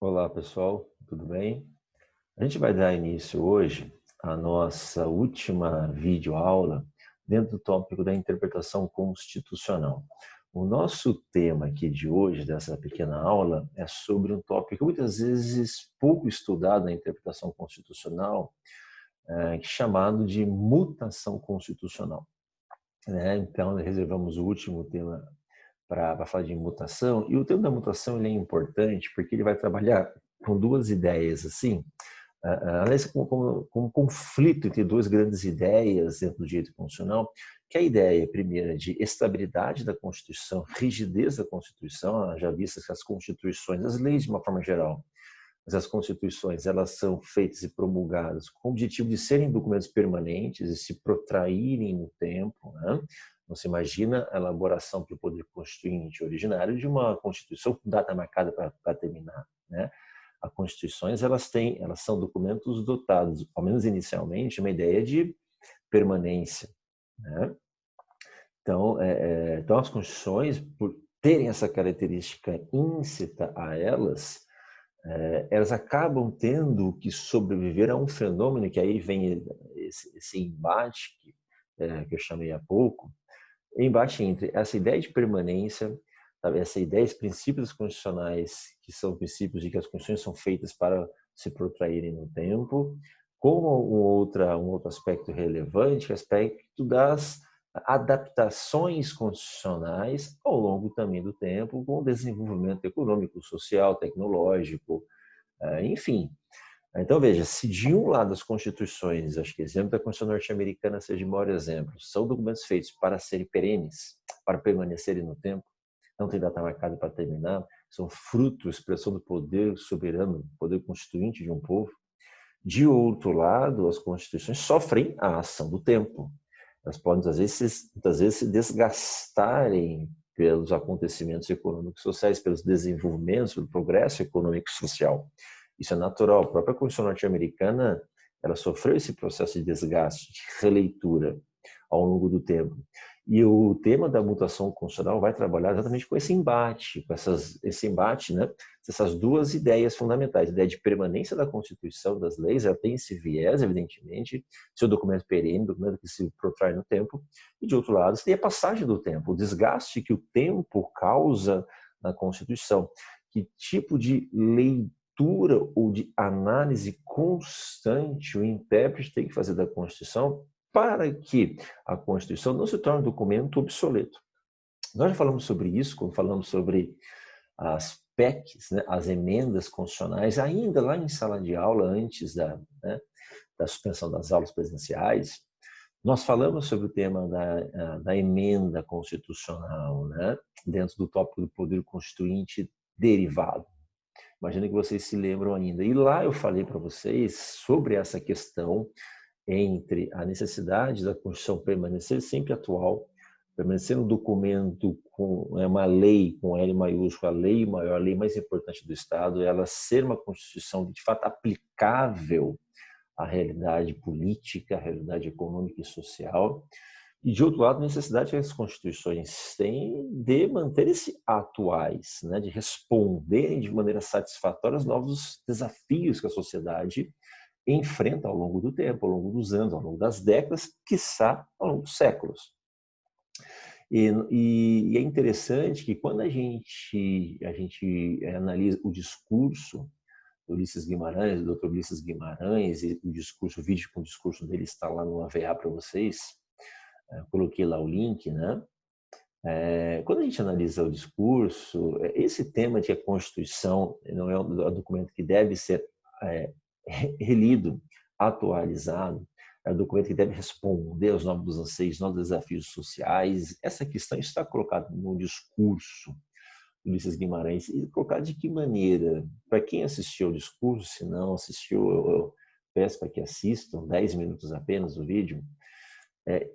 Olá pessoal, tudo bem? A gente vai dar início hoje à nossa última videoaula dentro do tópico da interpretação constitucional. O nosso tema aqui de hoje, dessa pequena aula, é sobre um tópico muitas vezes pouco estudado na interpretação constitucional, chamado de mutação constitucional, né? Então, reservamos o último tema para falar de mutação, e o tema da mutação ele é importante porque ele vai trabalhar com duas ideias, assim, aliás, com um conflito entre duas grandes ideias dentro do direito constitucional, que é a ideia, primeira, de estabilidade da Constituição, rigidez da Constituição, já vistas que as constituições, as leis de uma forma geral, mas as constituições, elas são feitas e promulgadas com o objetivo de serem documentos permanentes e se protraírem no tempo, né? Não se imagina a elaboração pelo Poder Constituinte originário de uma Constituição com data marcada para terminar, né? As constituições elas são documentos dotados, ao menos inicialmente, uma ideia de permanência, né? Então as constituições, por terem essa característica íncita a elas, elas acabam tendo que sobreviver a um fenômeno que aí vem esse embate que eu chamei há pouco, embate entre essa ideia de permanência, essa ideia, esses princípios constitucionais, que são princípios de que as constituições são feitas para se protraírem no tempo, com um outro aspecto relevante, o aspecto das adaptações constitucionais ao longo também do tempo, com o desenvolvimento econômico, social, tecnológico, enfim. Então, veja, se de um lado as constituições, acho que o exemplo da Constituição norte-americana seja o maior exemplo, são documentos feitos para serem perenes, para permanecerem no tempo, não tem data marcada para terminar, são fruto, expressão do poder soberano, poder constituinte de um povo. De outro lado, as constituições sofrem a ação do tempo. Elas podem, muitas vezes se desgastarem pelos acontecimentos econômicos e sociais, pelos desenvolvimentos, pelo progresso econômico e social. Isso é natural. A própria Constituição norte-americana, ela sofreu esse processo de desgaste, de releitura ao longo do tempo. E o tema da mutação constitucional vai trabalhar exatamente com esse embate, esse embate, né? Essas duas ideias fundamentais, a ideia de permanência da Constituição, das leis, ela tem esse viés, evidentemente, seu documento perene, documento que se protrai no tempo, e de outro lado, você tem a passagem do tempo, o desgaste que o tempo causa na Constituição. Que tipo de leitura ou de análise constante o intérprete tem que fazer da Constituição para que a Constituição não se torne um documento obsoleto. Nós já falamos sobre isso, quando falamos sobre as PECs, né, as emendas constitucionais, ainda lá em sala de aula, antes da suspensão das aulas presenciais, nós falamos sobre o tema da emenda constitucional, né, dentro do tópico do poder constituinte derivado. Imagino que vocês se lembram ainda. E lá eu falei para vocês sobre essa questão entre a necessidade da Constituição permanecer sempre atual, permanecer um documento com uma lei com L maiúsculo, a lei maior, a lei mais importante do Estado, ela ser uma Constituição de fato aplicável à realidade política, à realidade econômica e social. E, de outro lado, a necessidade que as constituições têm de manterem-se atuais, né, de responderem de maneira satisfatória aos novos desafios que a sociedade enfrenta ao longo do tempo, ao longo dos anos, ao longo das décadas, quiçá ao longo dos séculos. E é interessante que quando a gente analisa o discurso do Ulisses Guimarães, do Dr. Ulisses Guimarães, e o vídeo com o discurso dele está lá no AVA para vocês, coloquei lá o link, né? Quando a gente analisa o discurso, esse tema de que a Constituição não é um documento que deve ser relido, atualizado, é um documento que deve responder aos novos anseios, novos desafios sociais. Essa questão está colocada no discurso do Ulisses Guimarães. E colocada de que maneira? Para quem assistiu ao discurso, se não assistiu, eu peço para que assistam, 10 minutos apenas do vídeo.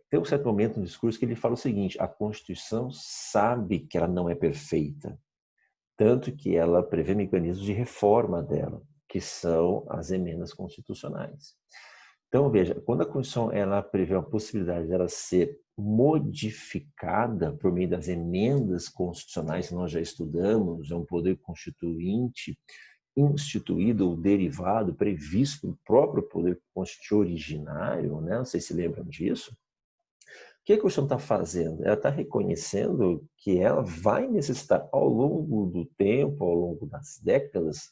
Tem um certo momento no discurso que ele fala o seguinte: a Constituição sabe que ela não é perfeita, tanto que ela prevê mecanismos de reforma dela, que são as emendas constitucionais. Então, veja, quando a Constituição ela prevê a possibilidade dela ser modificada por meio das emendas constitucionais que nós já estudamos, é um poder constituinte instituído ou derivado, previsto pelo próprio poder constitucional originário, né? Não sei se lembram disso. O que a Constituição está fazendo? Ela está reconhecendo que ela vai necessitar, ao longo do tempo, ao longo das décadas,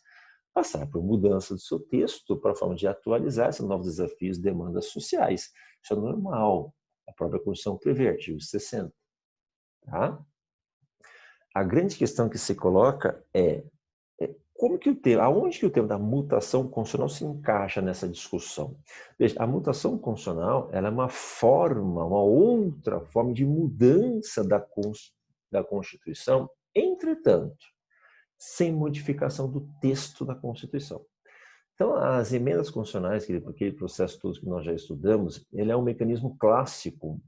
passar por mudança do seu texto para a forma de atualizar esses novos desafios e demandas sociais. Isso é normal. A própria Constituição prevê, artigo 60. Tá? A grande questão que se coloca é como que aonde que o tema da mutação constitucional se encaixa nessa discussão? Veja, a mutação constitucional ela é uma outra forma de mudança da Constituição, entretanto, sem modificação do texto da Constituição. Então, as emendas constitucionais, aquele processo todo que nós já estudamos, ele é um mecanismo clássico,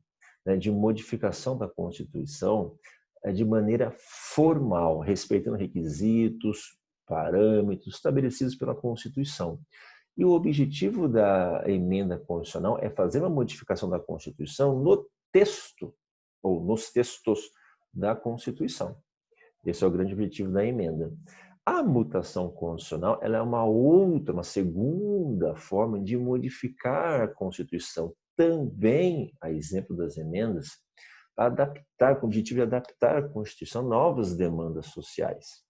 né, de modificação da Constituição de maneira formal, respeitando requisitos, parâmetros estabelecidos pela Constituição. E o objetivo da emenda constitucional é fazer uma modificação da Constituição no texto, ou nos textos da Constituição. Esse é o grande objetivo da emenda. A mutação constitucional ela é uma segunda forma de modificar a Constituição, também, a exemplo das emendas, adaptar, com o objetivo de adaptar a Constituição a novas demandas sociais.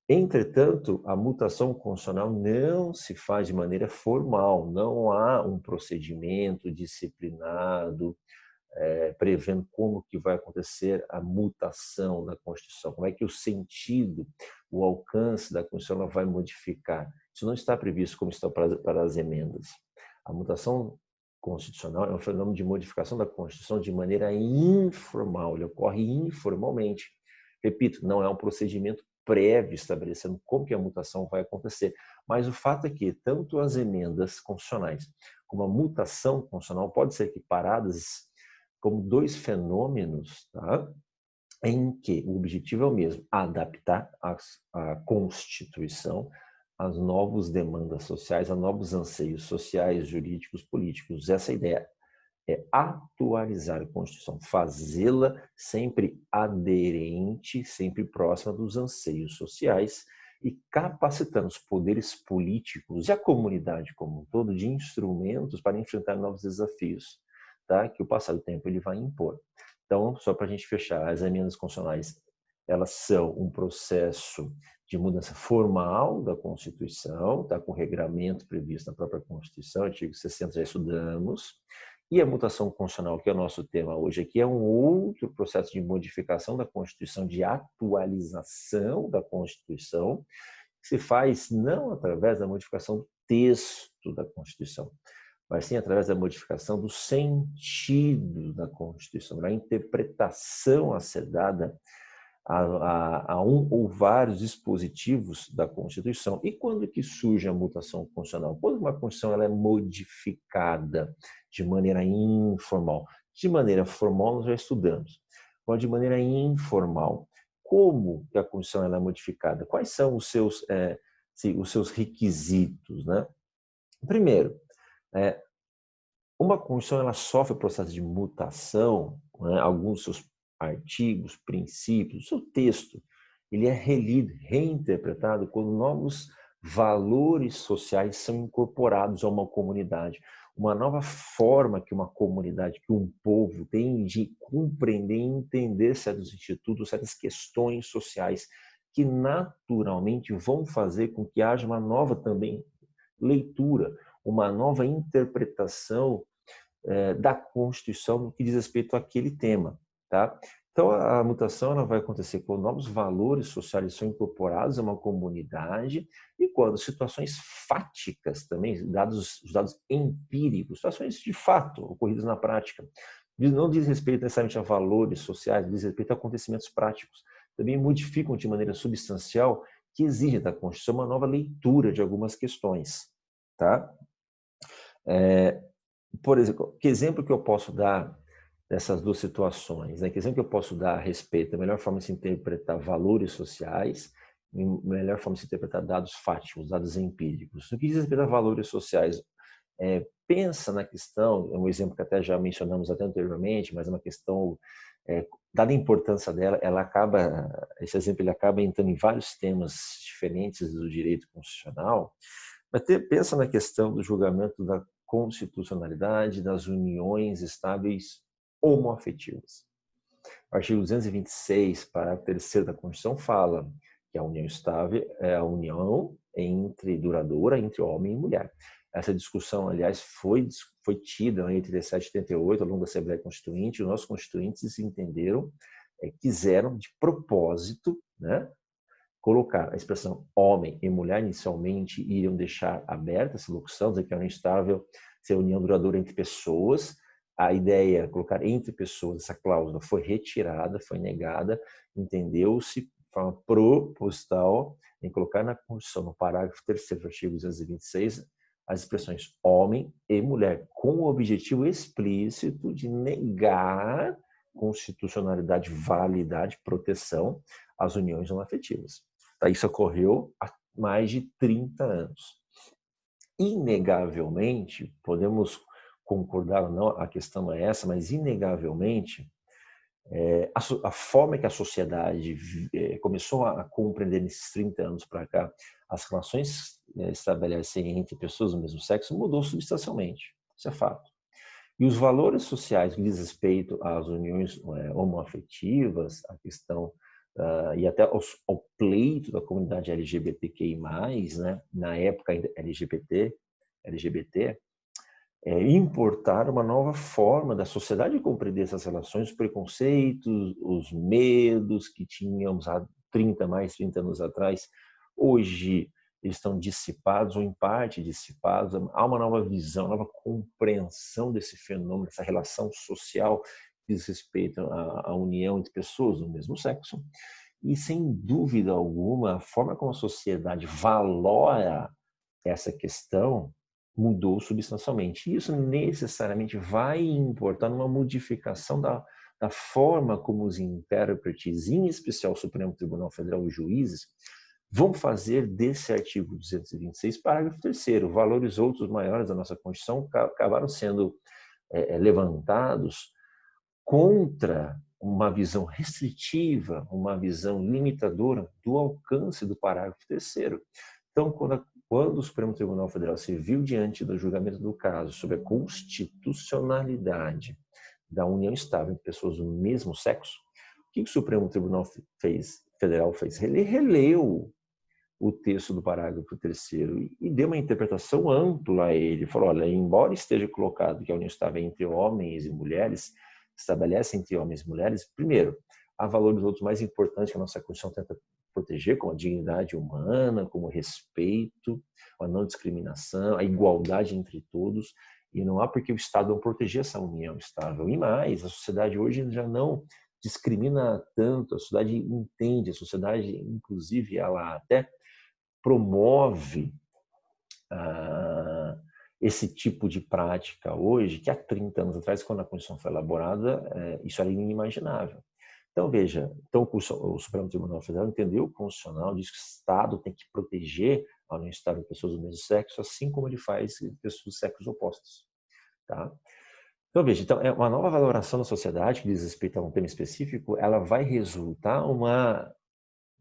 Entretanto, a mutação constitucional não se faz de maneira formal, não há um procedimento disciplinado prevendo como que vai acontecer a mutação da Constituição, como é que o sentido, o alcance da Constituição vai modificar. Isso não está previsto como está para as emendas. A mutação constitucional é um fenômeno de modificação da Constituição de maneira informal, ele ocorre informalmente. Repito, não é um procedimento prévio estabelecendo como que a mutação vai acontecer. Mas o fato é que tanto as emendas constitucionais como a mutação constitucional podem ser equiparadas como dois fenômenos, tá? Em que o objetivo é o mesmo, adaptar a Constituição às novas demandas sociais, a novos anseios sociais, jurídicos, políticos. Essa ideia é atualizar a Constituição, fazê-la sempre aderente, sempre próxima dos anseios sociais e capacitando os poderes políticos e a comunidade como um todo de instrumentos para enfrentar novos desafios, tá? Que o passar do tempo ele vai impor. Então, só para a gente fechar, as emendas constitucionais, elas são um processo de mudança formal da Constituição, tá? Com regramento previsto na própria Constituição, artigo 60 já estudamos. E a mutação constitucional, que é o nosso tema hoje aqui, é um outro processo de modificação da Constituição, de atualização da Constituição, que se faz não através da modificação do texto da Constituição, mas sim através da modificação do sentido da Constituição, da interpretação a ser dada a um ou vários dispositivos da Constituição. E quando que surge a mutação constitucional? Quando uma Constituição ela é modificada de maneira informal. De maneira formal, nós já estudamos. Mas de maneira informal, como que a Constituição ela é modificada? Quais são os seus requisitos, né? Primeiro, uma Constituição ela sofre o processo de mutação, né? Alguns seus artigos, princípios, o seu texto, ele é relido, reinterpretado quando novos valores sociais são incorporados a uma comunidade. Uma nova forma que uma comunidade, que um povo tem de compreender e entender certos institutos, certas questões sociais que naturalmente vão fazer com que haja uma nova também leitura, uma nova interpretação da Constituição no que diz respeito àquele tema. Tá? Então, a mutação ela vai acontecer quando novos valores sociais são incorporados a uma comunidade e quando situações fáticas também, os dados empíricos, situações de fato ocorridas na prática, não diz respeito necessariamente a valores sociais, diz respeito a acontecimentos práticos, também modificam de maneira substancial que exige da Constituição uma nova leitura de algumas questões. Tá? Por exemplo, que exemplo que eu posso dar dessas duas situações, né? Que exemplo que eu posso dar a respeito da melhor forma de se interpretar valores sociais e a melhor forma de se interpretar dados fáticos, dados empíricos. No que diz respeito a valores sociais, pensa na questão, é um exemplo que até já mencionamos até anteriormente, mas é uma questão dada a importância dela, esse exemplo ele acaba entrando em vários temas diferentes do direito constitucional, mas pensa na questão do julgamento da constitucionalidade das uniões estáveis homoafetivas. O artigo 226, parágrafo 3º da Constituição, fala que a união estável é a união duradoura entre homem e mulher. Essa discussão, aliás, foi tida entre 87 e 88, ao longo da Assembleia Constituinte. Os nossos constituintes entenderam, quiseram, de propósito, né, colocar a expressão homem e mulher. Inicialmente iriam deixar aberta essa locução, dizer que a união estável seria a união duradoura entre pessoas. A ideia, colocar entre pessoas, essa cláusula foi retirada, foi negada, entendeu-se de forma proposital em colocar na Constituição, no parágrafo 3º do artigo 226, as expressões homem e mulher, com o objetivo explícito de negar constitucionalidade, validade, proteção às uniões homoafetivas. Isso ocorreu há mais de 30 anos. Inegavelmente, podemos concordar ou não, a questão não é essa, mas inegavelmente, a forma que a sociedade começou a compreender nesses 30 anos para cá, as relações estabelecem entre pessoas do mesmo sexo, mudou substancialmente. Isso é fato. E os valores sociais que diz respeito às uniões homoafetivas, a questão e até ao pleito da comunidade LGBTQI+, né, na época LGBT, importar uma nova forma da sociedade compreender essas relações, os preconceitos, os medos que tínhamos há 30 anos atrás. Hoje eles estão dissipados, ou em parte dissipados. Há uma nova visão, uma nova compreensão desse fenômeno, dessa relação social que diz respeito à união entre pessoas do mesmo sexo. E, sem dúvida alguma, a forma como a sociedade valora essa questão mudou substancialmente. E isso necessariamente vai importar numa modificação da forma como os intérpretes, em especial o Supremo Tribunal Federal, os juízes, vão fazer desse artigo 226, parágrafo 3º. Valores outros maiores da nossa Constituição acabaram sendo levantados contra uma visão restritiva, uma visão limitadora do alcance do parágrafo 3º. Então, quando o Supremo Tribunal Federal se viu diante do julgamento do caso sobre a constitucionalidade da união estável entre pessoas do mesmo sexo, o que o Supremo Tribunal Federal fez? Ele releu o texto do parágrafo 3º e deu uma interpretação ampla a ele. Falou, olha, embora esteja colocado que a união estável entre homens e mulheres, estabelece entre homens e mulheres, primeiro, há valores outros mais importantes que a nossa Constituição tenta proteger, como a dignidade humana, como o respeito, a não discriminação, a igualdade entre todos, e não há por que o Estado não proteger essa união estável. E mais, a sociedade hoje já não discrimina tanto, a sociedade entende, a sociedade, inclusive, ela até promove esse tipo de prática hoje, que há 30 anos atrás, quando a Constituição foi elaborada, isso era inimaginável. Então, veja, o Supremo Tribunal Federal entendeu o constitucional, diz que o Estado tem que proteger a união estável de pessoas do mesmo sexo, assim como ele faz pessoas de sexos opostos. Tá? Então, veja, é uma nova valoração da sociedade que diz respeito a um tema específico, ela vai resultar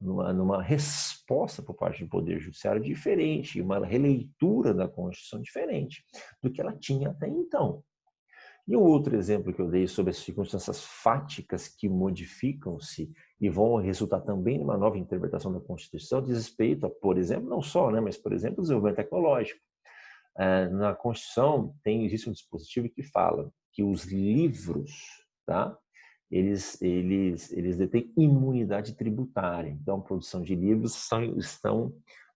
numa resposta por parte do Poder Judiciário diferente, uma releitura da Constituição diferente do que ela tinha até então. E um outro exemplo que eu dei sobre as circunstâncias fáticas que modificam-se e vão resultar também numa nova interpretação da Constituição diz respeito a, por exemplo, não só, né, mas, por exemplo, o desenvolvimento tecnológico. Na Constituição existe um dispositivo que fala que os livros, tá, eles detêm imunidade tributária. Então, a produção de livros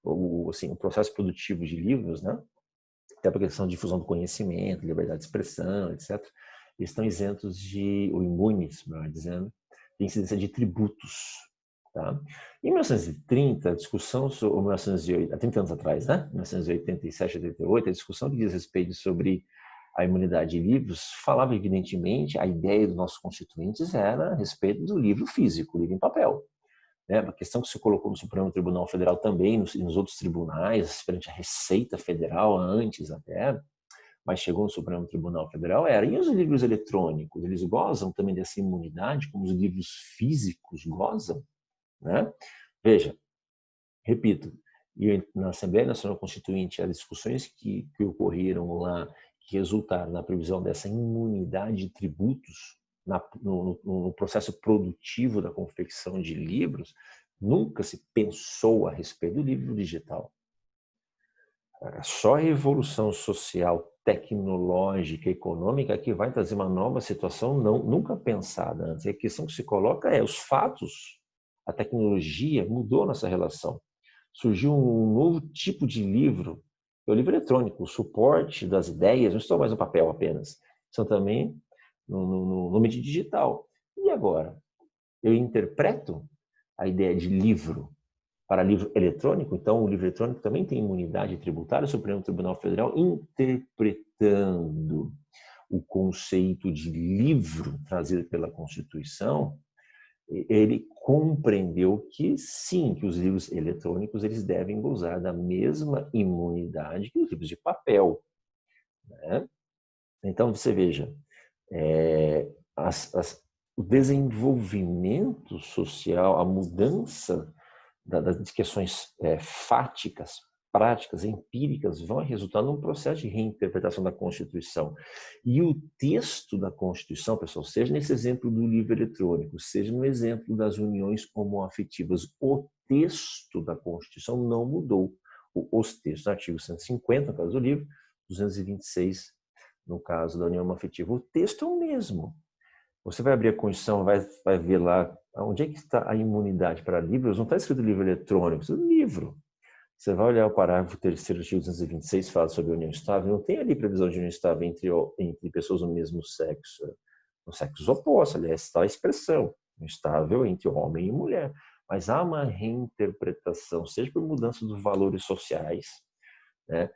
o processo produtivo de livros, né, até para a questão de difusão do conhecimento, liberdade de expressão, etc., eles estão isentos ou imunes, melhor dizendo, de incidência de tributos. Tá? Em 1930, a discussão sobre, há 30 anos atrás, né? 1987, 88, a discussão que diz respeito sobre a imunidade de livros falava, evidentemente, a ideia dos nossos constituintes era a respeito do livro físico, o livro em papel. A questão que se colocou no Supremo Tribunal Federal também, nos outros tribunais, perante a Receita Federal, antes até, mas chegou no Supremo Tribunal Federal, era. E os livros eletrônicos, eles gozam também dessa imunidade, como os livros físicos gozam, né? Veja, repito, e na Assembleia Nacional Constituinte, as discussões que ocorreram lá, que resultaram na previsão dessa imunidade de tributos no processo produtivo da confecção de livros, nunca se pensou a respeito do livro digital. Só a revolução social, tecnológica, econômica que vai trazer uma nova situação nunca pensada antes. E a questão que se coloca é os fatos. A tecnologia mudou nossa relação. Surgiu um novo tipo de livro, é o livro eletrônico, o suporte das ideias, não estão mais no papel apenas, são também no mídia digital. E agora? Eu interpreto a ideia de livro para livro eletrônico, então o livro eletrônico também tem imunidade tributária, o Supremo Tribunal Federal interpretando o conceito de livro trazido pela Constituição, ele compreendeu que sim, que os livros eletrônicos eles devem gozar da mesma imunidade que os livros de papel, né? Então você veja, o desenvolvimento social, a mudança das questões fáticas, práticas, empíricas, vão resultar num processo de reinterpretação da Constituição. E o texto da Constituição, pessoal, seja nesse exemplo do livro eletrônico, seja no exemplo das uniões homoafetivas, o texto da Constituição não mudou. Os textos, artigo 150, no caso do livro, 226, no caso da união homoafetiva. O texto é o mesmo. Você vai abrir a Constituição, vai ver lá onde é que está a imunidade para livros. Não está escrito livro eletrônico, está livro. Você vai olhar o parágrafo 3º do artigo 226, fala sobre a união estável. Não tem ali previsão de união estável entre pessoas do mesmo sexo. No sexo oposto, aliás, está a expressão. Estável entre homem e mulher. Mas há uma reinterpretação, seja por mudança dos valores sociais, né?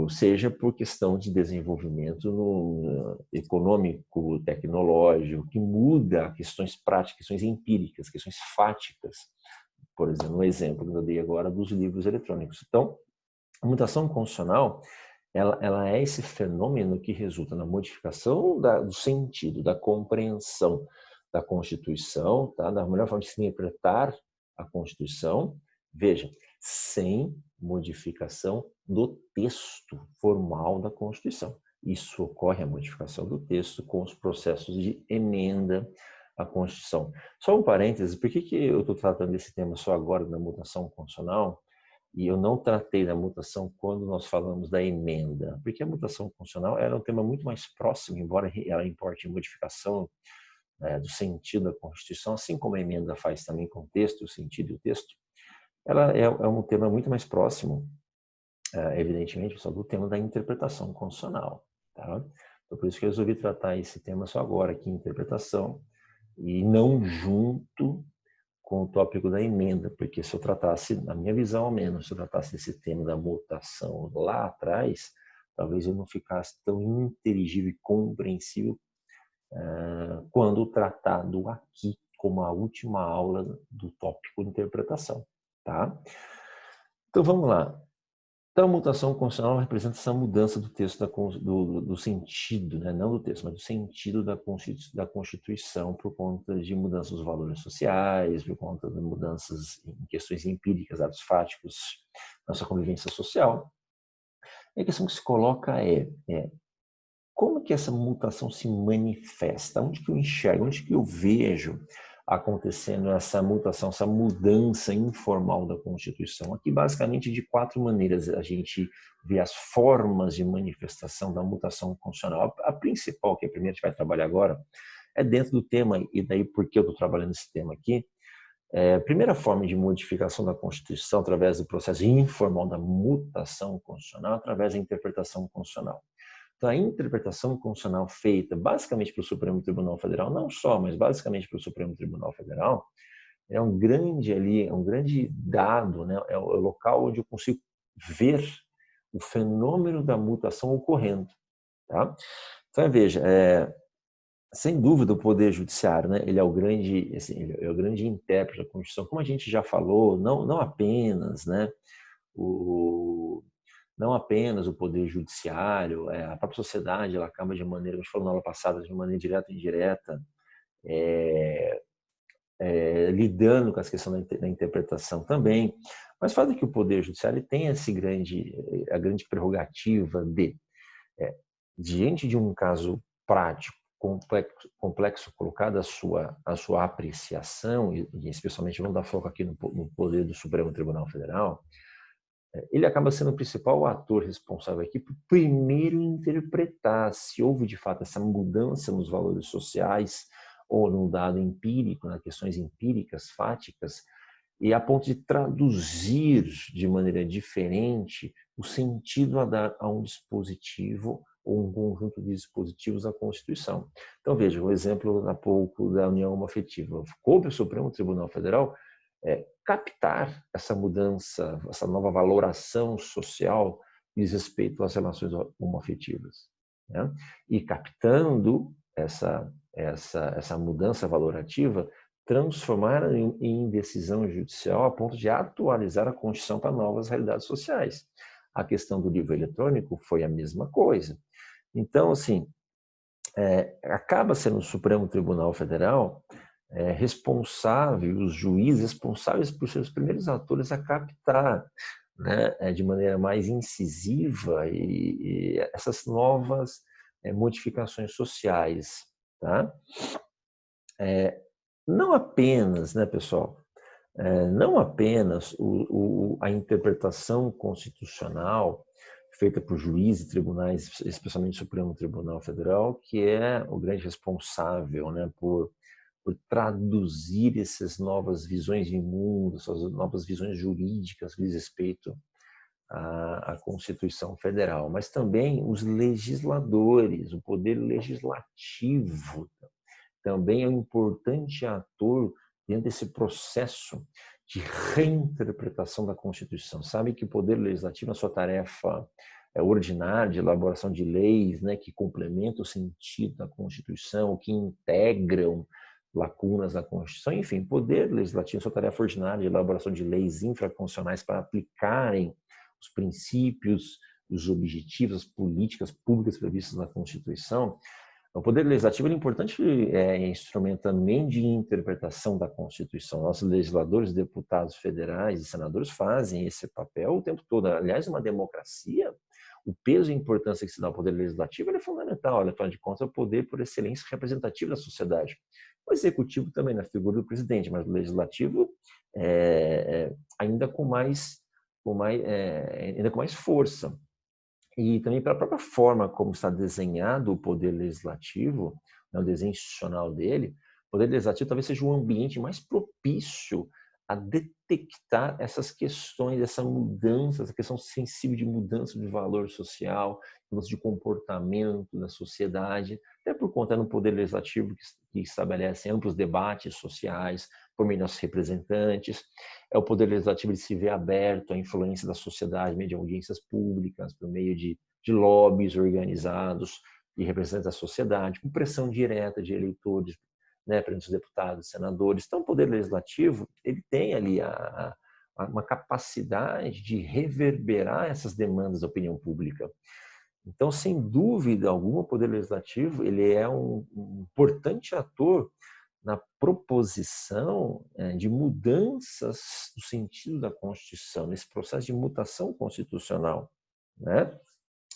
Seja por questão de desenvolvimento econômico, tecnológico, que muda questões práticas, questões empíricas, questões fáticas. Por exemplo, um exemplo que eu dei agora dos livros eletrônicos. Então, a mutação constitucional, ela é esse fenômeno que resulta na modificação do sentido, da compreensão da Constituição, tá? Da melhor forma de se interpretar a Constituição, veja, sem modificação do texto formal da Constituição. Isso ocorre, a modificação do texto, com os processos de emenda à Constituição. Só um parêntese, por que eu estou tratando desse tema só agora, da mutação constitucional, e eu não tratei da mutação quando nós falamos da emenda? Porque a mutação constitucional era um tema muito mais próximo, embora ela importe modificação do sentido da Constituição, assim como a emenda faz também com o texto, o sentido e o texto. Ela é um tema muito mais próximo, evidentemente, só do tema da interpretação constitucional. Tá? Então, por isso que eu resolvi tratar esse tema só agora, aqui, interpretação, e não junto com o tópico da emenda, porque se eu tratasse, na minha visão ao menos, se eu tratasse desse tema da mutação lá atrás, talvez eu não ficasse tão inteligível e compreensível quando tratado aqui como a última aula do tópico de interpretação. Tá? Então vamos lá. Então a mutação constitucional representa essa mudança do texto, do sentido, né? Não do texto, mas do sentido da Constituição por conta de mudanças dos valores sociais, por conta de mudanças em questões empíricas, dados fáticos, nossa convivência social. E a questão que se coloca é como que essa mutação se manifesta? Onde que eu enxergo? Onde que eu vejo acontecendo essa mutação, essa mudança informal da Constituição? Aqui, basicamente, de 4 maneiras a gente vê as formas de manifestação da mutação constitucional. A principal, que é a primeira que a gente vai trabalhar agora, é dentro do tema, e daí por que eu estou trabalhando esse tema aqui. A primeira forma de modificação da Constituição, através do processo informal da mutação constitucional, através da interpretação constitucional. Então, a interpretação constitucional feita basicamente pelo Supremo Tribunal Federal, não só, mas basicamente pelo Supremo Tribunal Federal, é um grande dado, né? É o local onde eu consigo ver o fenômeno da mutação ocorrendo. Tá? Então, veja, sem dúvida o Poder Judiciário, né? Ele é ele é o grande intérprete da Constituição, como a gente já falou, não apenas, né? não apenas o poder judiciário, a própria sociedade, ela acaba de maneira, como a gente falou na aula passada, de maneira direta ou indireta, lidando com as questões da interpretação também. Mas o fato é que o poder judiciário tem a grande prerrogativa de, diante de um caso prático, complexo colocado a sua apreciação, e especialmente vamos dar foco aqui no poder do Supremo Tribunal Federal, ele acaba sendo o principal ator responsável aqui por primeiro interpretar se houve de fato essa mudança nos valores sociais ou num dado empírico, nas questões empíricas, fáticas, e a ponto de traduzir de maneira diferente o sentido a dar a um dispositivo ou um conjunto de dispositivos da Constituição. Então, veja, um exemplo há pouco da união homoafetiva. Coube ao Supremo Tribunal Federal captar essa mudança, essa nova valoração social diz respeito às relações homoafetivas. Né? E captando essa mudança valorativa, transformar em decisão judicial a ponto de atualizar a Constituição para novas realidades sociais. A questão do livro eletrônico foi a mesma coisa. Então, assim, acaba sendo o Supremo Tribunal Federal responsável, os juízes responsáveis por ser os primeiros atores a captar, né, de maneira mais incisiva e essas novas modificações sociais. Tá? Não apenas, né, pessoal, não apenas a interpretação constitucional feita por juízes e tribunais, especialmente o Supremo Tribunal Federal, que é o grande responsável, né, por traduzir essas novas visões de mundo, essas novas visões jurídicas que diz respeito à Constituição Federal, mas também os legisladores, o poder legislativo também é um importante ator dentro desse processo de reinterpretação da Constituição. Sabe que o Poder Legislativo, na sua tarefa ordinária de elaboração de leis, né, que complementam o sentido da Constituição, que integram lacunas da Constituição, enfim, o Poder Legislativo, na sua tarefa ordinária de elaboração de leis infraconstitucionais para aplicarem os princípios, os objetivos, as políticas públicas previstas na Constituição. O Poder Legislativo é um importante instrumento também de interpretação da Constituição. Nossos legisladores, deputados federais e senadores fazem esse papel o tempo todo. Aliás, uma democracia, o peso e a importância que se dá ao Poder Legislativo é fundamental. Olha, afinal de contas, é o poder por excelência representativo da sociedade. O Executivo também, na figura do presidente, mas o Legislativo ainda com mais força. E também pela própria forma como está desenhado o Poder Legislativo, né, o desenho institucional dele, o Poder Legislativo talvez seja o ambiente mais propício a detectar essas questões, essa mudança, essa questão sensível de mudança de valor social, mudança de comportamento da sociedade, até por conta do Poder Legislativo que estabelece amplos debates sociais por meio dos representantes. O Poder Legislativo se vê aberto à influência da sociedade, meio de audiências públicas, por meio de lobbies organizados de representantes da sociedade, com pressão direta de eleitores, né, perante os deputados, senadores. Então, o Poder Legislativo ele tem ali uma capacidade de reverberar essas demandas da opinião pública. Então, sem dúvida alguma, o Poder Legislativo ele é um importante ator na proposição de mudanças do sentido da Constituição, nesse processo de mutação constitucional. Né?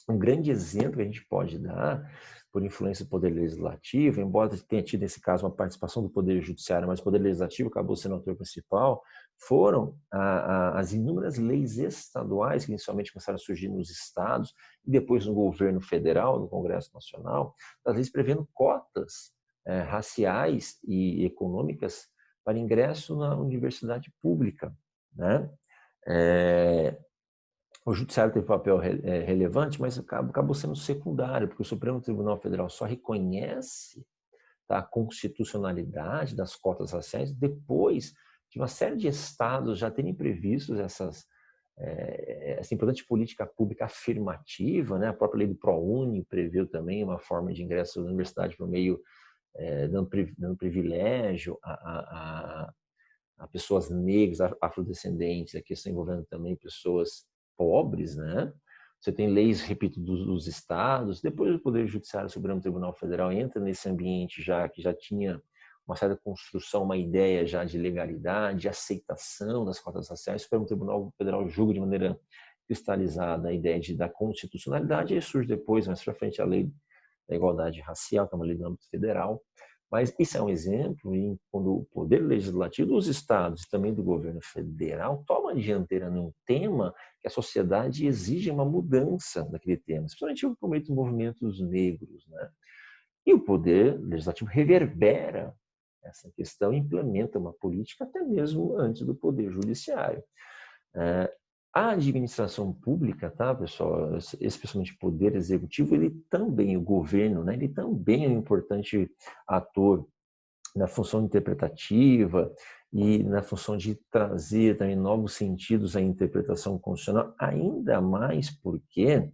Um grande exemplo que a gente pode dar, por influência do Poder Legislativo, embora tenha tido, nesse caso, uma participação do Poder Judiciário, mas o Poder Legislativo acabou sendo o ator principal, foram as inúmeras leis estaduais que inicialmente começaram a surgir nos estados e depois no governo federal, no Congresso Nacional, as leis prevendo cotas raciais e econômicas para ingresso na universidade pública. Né? O Judiciário teve um papel relevante, mas acabou sendo secundário, porque o Supremo Tribunal Federal só reconhece a constitucionalidade das cotas raciais depois de uma série de estados já terem previstos essa importante política pública afirmativa. Né? A própria lei do ProUni previu também uma forma de ingresso na universidade por meio dando privilégio a pessoas negras, afrodescendentes, a questão envolvendo também pessoas pobres, né? você tem leis, repito, dos estados, depois o Poder Judiciário, o Supremo Tribunal Federal entra nesse ambiente já que já tinha uma certa construção, uma ideia já de legalidade, de aceitação das cotas raciais. O Supremo Tribunal Federal julga de maneira cristalizada a ideia da constitucionalidade, e surge depois, mais para frente, a lei da igualdade racial, que é uma lei do âmbito federal. Mas isso é um exemplo em quando o poder legislativo dos estados e também do governo federal toma a dianteira num tema que a sociedade exige uma mudança naquele tema, especialmente por meio dos movimentos negros, né? E o poder legislativo reverbera essa questão e implementa uma política até mesmo antes do poder judiciário. A administração pública, tá, pessoal, especialmente o poder executivo, ele também, o governo, né, ele também é um importante ator na função interpretativa e na função de trazer também novos sentidos à interpretação constitucional, ainda mais porque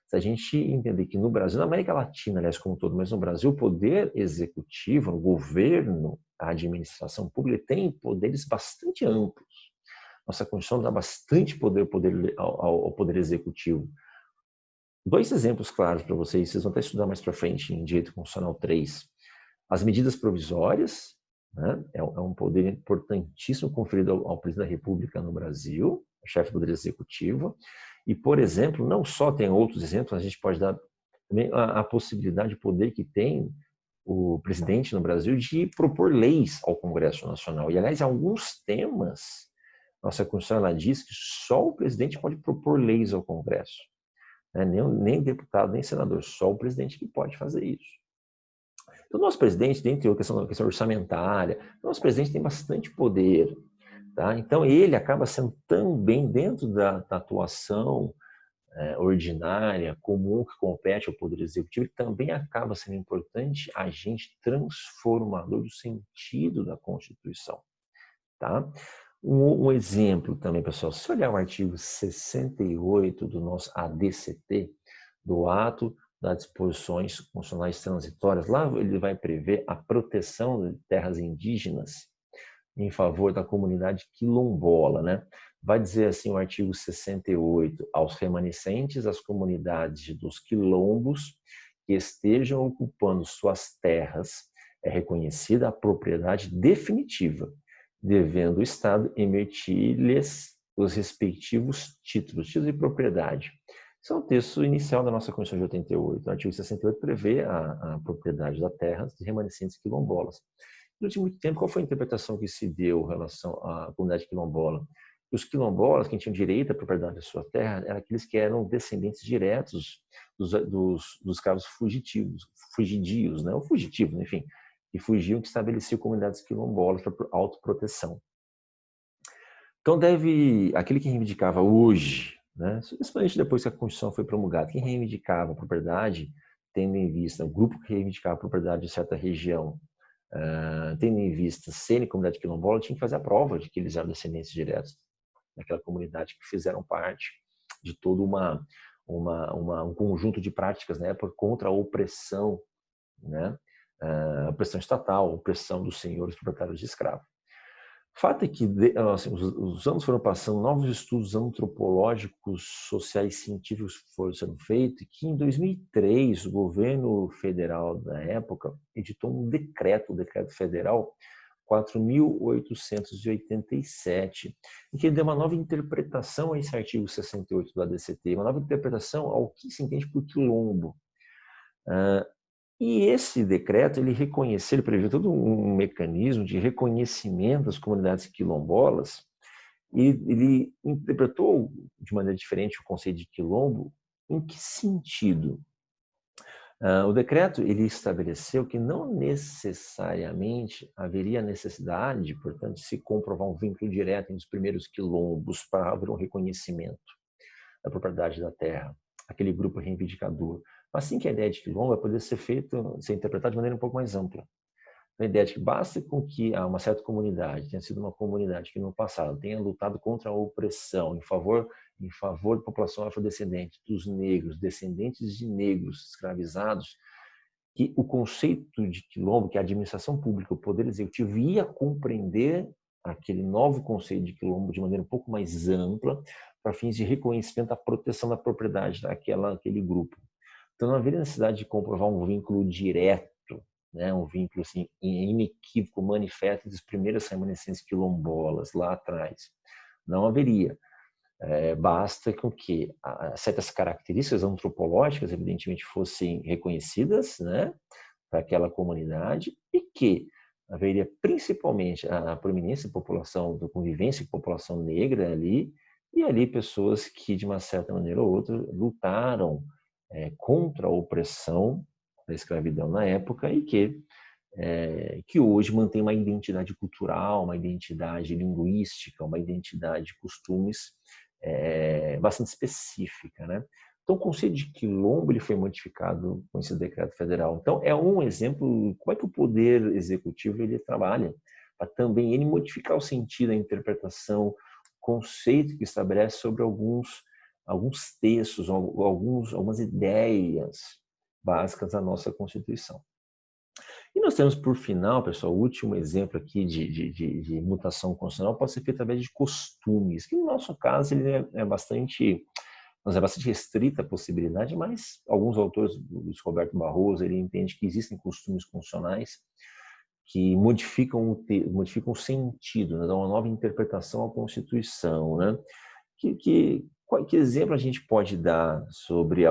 se a gente entender que no Brasil, na América Latina, aliás, como um todo, mas no Brasil, o poder executivo, o governo, a administração pública tem poderes bastante amplos. Nossa Constituição dá bastante poder ao poder executivo. Dois exemplos claros para vocês vão até estudar mais para frente em Direito Constitucional 3. As medidas provisórias, né, é um poder importantíssimo conferido ao presidente da República no Brasil, chefe do poder executivo. E, por exemplo, não só tem outros exemplos, a gente pode dar também a possibilidade de poder que tem o presidente no Brasil de propor leis ao Congresso Nacional. E, aliás, alguns temas, nossa Constituição ela diz que só o presidente pode propor leis ao Congresso. Né? Nem deputado, nem senador, só o presidente que pode fazer isso. Então, o nosso presidente, dentro da questão orçamentária, o nosso presidente tem bastante poder. Tá? Então, ele acaba sendo também, dentro da atuação ordinária, comum, que compete ao Poder Executivo, ele também acaba sendo importante agente transformador do sentido da Constituição. Tá? Um exemplo também, pessoal, se olhar o artigo 68 do nosso ADCT, do Ato das Disposições Constitucionais Transitórias, lá ele vai prever a proteção de terras indígenas em favor da comunidade quilombola, né? Vai dizer assim o artigo 68, aos remanescentes das comunidades dos quilombos que estejam ocupando suas terras, é reconhecida a propriedade definitiva, devendo o Estado emitir-lhes os respectivos títulos de propriedade. Esse é o texto inicial da nossa Constituição de 88. O artigo 68 prevê a propriedade da terra de remanescentes quilombolas. Durante muito tempo, qual foi a interpretação que se deu em relação à comunidade quilombola? Os quilombolas, quem tinha direito à propriedade da sua terra, eram aqueles que eram descendentes diretos dos escravos fugidios, né? Ou fugitivos, enfim, que fugiam, que estabeleciam comunidades quilombolas para autoproteção. Então, aquele que reivindicava hoje, né, principalmente depois que a Constituição foi promulgada, quem reivindicava a propriedade, tendo em vista o grupo que reivindicava a propriedade de certa região, tendo em vista serem comunidade quilombola, tinha que fazer a prova de que eles eram descendentes diretos daquela comunidade que fizeram parte de todo um conjunto de práticas na época contra a opressão, né? A opressão estatal, a opressão dos senhores proprietários de escravos. O fato é que assim, os anos foram passando, novos estudos antropológicos, sociais e científicos foram sendo feitos, e que em 2003 o governo federal da época editou um decreto, o Decreto Federal 4.887, em que ele deu uma nova interpretação a esse artigo 68 do ADCT, uma nova interpretação ao que se entende por quilombo. E esse decreto, ele prevê todo um mecanismo de reconhecimento das comunidades quilombolas, e ele interpretou de maneira diferente o conceito de quilombo. Em que sentido? O decreto ele estabeleceu que não necessariamente haveria necessidade, portanto, de se comprovar um vínculo direto entre os primeiros quilombos para haver um reconhecimento da propriedade da terra, aquele grupo reivindicador. Mas sim que a ideia de quilombo vai poder ser interpretada de maneira um pouco mais ampla. A ideia de que basta com que uma certa comunidade tenha sido uma comunidade que no passado tenha lutado contra a opressão em favor da população afrodescendente, dos negros, descendentes de negros escravizados, que o conceito de quilombo, que a administração pública, o poder executivo ia compreender aquele novo conceito de quilombo de maneira um pouco mais ampla, para fins de reconhecimento da proteção da propriedade daquele grupo. Então, não haveria necessidade de comprovar um vínculo direto, né, um vínculo assim, inequívoco, manifesto dos primeiros remanescentes quilombolas lá atrás. Não haveria. Basta com que certas características antropológicas, evidentemente, fossem reconhecidas, né, para aquela comunidade, e que haveria principalmente a proeminência da população, da convivência com a população negra ali, e ali pessoas que, de uma certa maneira ou outra, lutaram contra a opressão da escravidão na época e que hoje mantém uma identidade cultural, uma identidade linguística, uma identidade de costumes bastante específica, né? Então, o conceito de quilombo ele foi modificado com esse decreto federal. Então, é um exemplo como é que o poder executivo ele trabalha para também ele modificar o sentido, a interpretação, o conceito que estabelece sobre alguns textos, algumas ideias básicas da nossa Constituição. E nós temos, por final, pessoal, o último exemplo aqui de mutação constitucional pode ser feito através de costumes, que no nosso caso ele é bastante restrita a possibilidade, mas alguns autores, o Luiz Roberto Barroso, ele entende que existem costumes constitucionais que modificam o sentido, né? Dão uma nova interpretação à Constituição, né? Que exemplo a gente pode dar sobre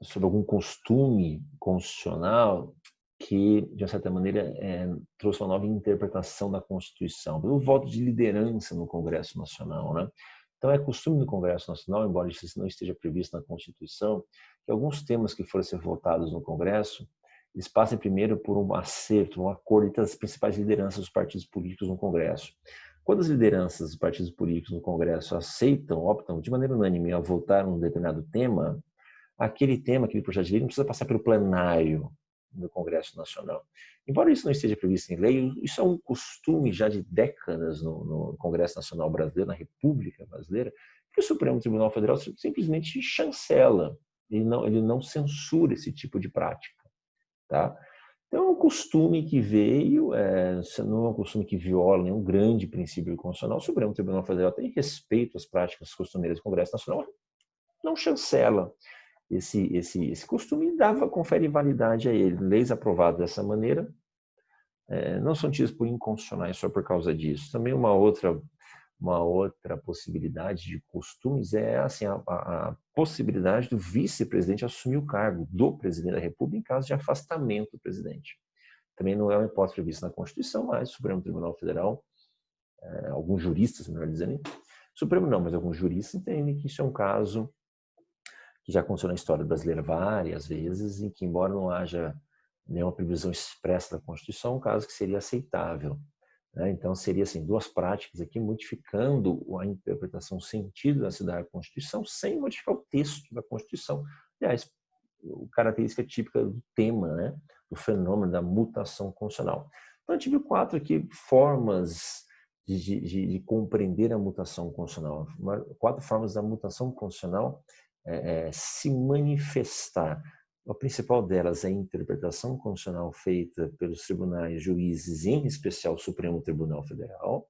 sobre algum costume constitucional que, de uma certa maneira, trouxe uma nova interpretação da Constituição? O voto de liderança no Congresso Nacional, né? Então, é costume no Congresso Nacional, embora isso não esteja previsto na Constituição, que alguns temas que forem ser votados no Congresso, eles passem primeiro por um acerto, um acordo entre as principais lideranças dos partidos políticos no Congresso. Quando as lideranças dos partidos políticos no Congresso optam de maneira unânime a votar num determinado tema, aquele projeto de lei não precisa passar pelo plenário do Congresso Nacional. Embora isso não esteja previsto em lei, isso é um costume já de décadas no Congresso Nacional Brasileiro, na República Brasileira, que o Supremo Tribunal Federal simplesmente chancela, ele não censura esse tipo de prática. Tá? Então, é um costume que veio, não é um costume que viola nenhum grande princípio constitucional. O Supremo Tribunal Federal tem respeito às práticas costumeiras do Congresso Nacional, não chancela esse costume e confere validade a ele. Leis aprovadas dessa maneira não são tidas por inconstitucionais só por causa disso. Também uma outra possibilidade de costumes é assim, a possibilidade do vice-presidente assumir o cargo do presidente da República em caso de afastamento do presidente. Também não é uma hipótese prevista na Constituição, mas o Supremo Tribunal Federal, alguns juristas, melhor dizendo, Supremo não, mas alguns juristas entendem que isso é um caso que já aconteceu na história brasileira várias vezes, em que, embora não haja nenhuma previsão expressa da Constituição, um caso que seria aceitável. Então, seria assim, duas práticas aqui modificando a interpretação, o sentido da cidade da Constituição, sem modificar o texto da Constituição. Aliás, característica típica do tema, né, do fenômeno da mutação constitucional. Então, eu tive 4 aqui formas de compreender a mutação constitucional. 4 formas da mutação constitucional se manifestar. A principal delas é a interpretação constitucional feita pelos tribunais, juízes, em especial o Supremo Tribunal Federal.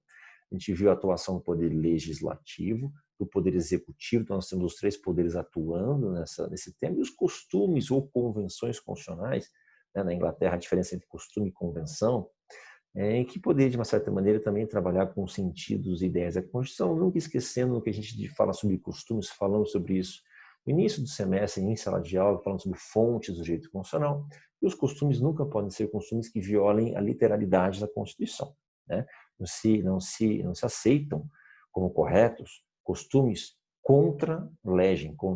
A gente viu a atuação do Poder Legislativo, do Poder Executivo, então nós temos os 3 poderes atuando nesse tema, e os costumes ou convenções constitucionais, né? Na Inglaterra a diferença entre costume e convenção, em que poder, de uma certa maneira, também trabalhar com sentidos e ideias da Constituição, nunca esquecendo que a gente fala sobre costumes, falamos sobre isso no início do semestre, em sala de aula, falando sobre fontes do direito constitucional, e os costumes nunca podem ser costumes que violem a literalidade da Constituição, né? Não se aceitam como corretos costumes contra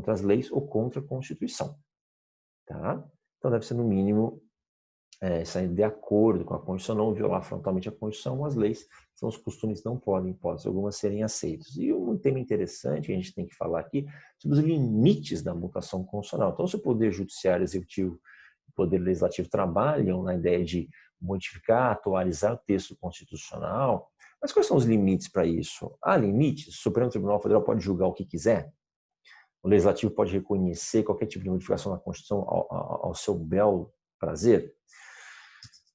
as leis ou contra a Constituição. Tá? Então, deve ser, no mínimo, sair de acordo com a Constituição, não violar frontalmente a Constituição, as leis, são os costumes não podem, hipótese alguma, serem aceitos. E um tema interessante que a gente tem que falar aqui sobre os limites da mutação constitucional. Então, se o Poder Judiciário, Executivo e o Poder Legislativo trabalham na ideia de modificar, atualizar o texto constitucional, mas quais são os limites para isso? Há limites? O Supremo Tribunal Federal pode julgar o que quiser? O Legislativo pode reconhecer qualquer tipo de modificação na Constituição ao seu bel prazer?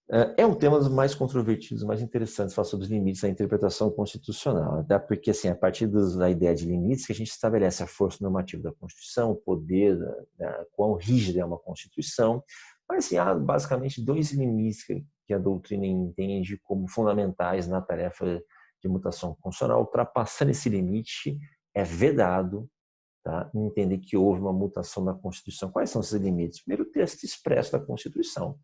É um tema dos mais controvertidos, mais interessantes, falar sobre os limites da interpretação constitucional. Até porque, assim, a partir da ideia de limites, que a gente estabelece a força normativa da Constituição, o poder, quão rígida é uma Constituição. Mas, assim, há basicamente dois limites que a doutrina entende como fundamentais na tarefa de mutação constitucional. Ultrapassando esse limite, é vedado, tá, entender que houve uma mutação da Constituição. Quais são esses limites? Primeiro, o texto expresso da Constituição.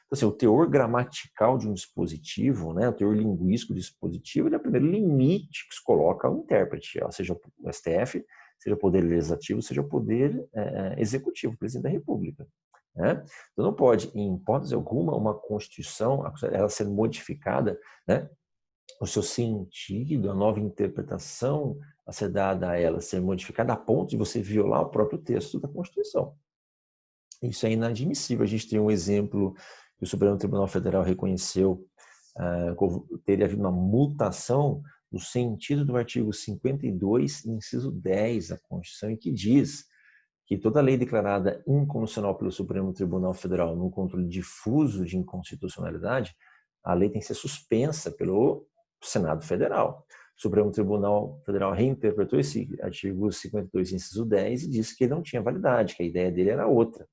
Então, assim, o teor gramatical de um dispositivo, né, o teor linguístico do dispositivo, ele é o primeiro limite que se coloca ao intérprete, seja o STF, seja o Poder Legislativo, seja o Poder Executivo, o Presidente da República. Né? Então, não pode, em hipótese alguma, uma Constituição ela ser modificada, né, o seu sentido, a nova interpretação a ser dada a ela ser modificada a ponto de você violar o próprio texto da Constituição. Isso é inadmissível. A gente tem um exemplo que o Supremo Tribunal Federal reconheceu teria havido uma mutação no sentido do artigo 52, inciso 10 da Constituição, em que diz que toda lei declarada inconstitucional pelo Supremo Tribunal Federal no controle difuso de inconstitucionalidade, a lei tem que ser suspensa pelo Senado Federal. O Supremo Tribunal Federal reinterpretou esse artigo 52, inciso 10 e disse que ele não tinha validade, que a ideia dele era outra.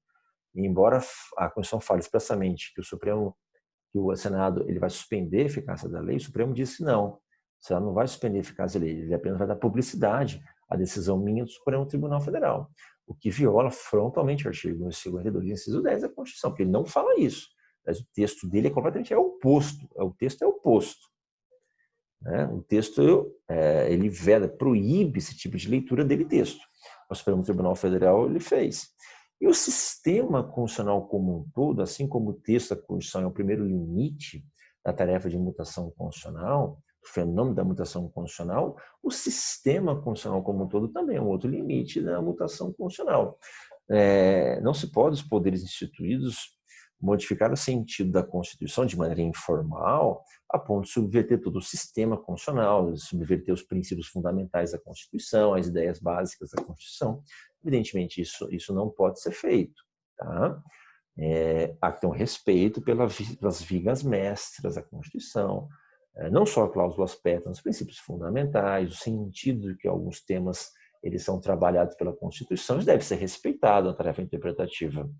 E embora a Constituição fale expressamente que o Senado ele vai suspender a eficácia da lei, o Supremo disse não. O Senado não vai suspender a eficácia da lei, ele apenas vai dar publicidade à decisão minha do Supremo Tribunal Federal, o que viola frontalmente o artigo 52, inciso 10 da Constituição, porque ele não fala isso. Mas o texto dele é completamente oposto. O texto é oposto. Né? O texto ele veda, proíbe esse tipo de leitura dele texto. O Supremo Tribunal Federal ele fez. E o sistema constitucional como um todo, assim como o texto da Constituição é o primeiro limite da tarefa de mutação constitucional, o fenômeno da mutação constitucional, o sistema constitucional como um todo também é um outro limite da mutação constitucional. Não se pode os poderes instituídos modificar o sentido da Constituição de maneira informal, a ponto de subverter todo o sistema constitucional, subverter os princípios fundamentais da Constituição, as ideias básicas da Constituição. Evidentemente, isso não pode ser feito. Tá? Há que ter um respeito pelas vigas mestras da Constituição, não só a cláusula aspecto, os princípios fundamentais, o sentido de que alguns temas eles são trabalhados pela Constituição, isso deve ser respeitado na tarefa interpretativa.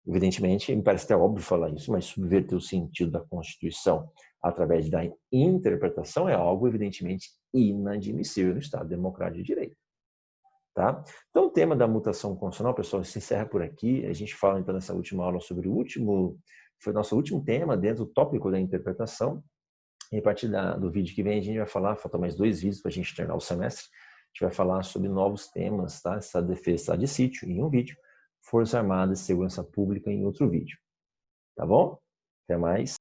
Evidentemente, me parece até óbvio falar isso, mas subverter o sentido da Constituição através da interpretação é algo, evidentemente, inadmissível no Estado Democrático de Direito. Tá? Então, o tema da mutação constitucional, pessoal, se encerra por aqui. A gente fala, então, nessa última aula sobre foi nosso último tema dentro do tópico da interpretação. E a partir do vídeo que vem, a gente vai falar, faltam mais 2 vídeos para a gente terminar o semestre, a gente vai falar sobre novos temas, tá? Estado de defesa, estado de sítio, em um vídeo, Forças Armadas e Segurança Pública em outro vídeo. Tá bom? Até mais.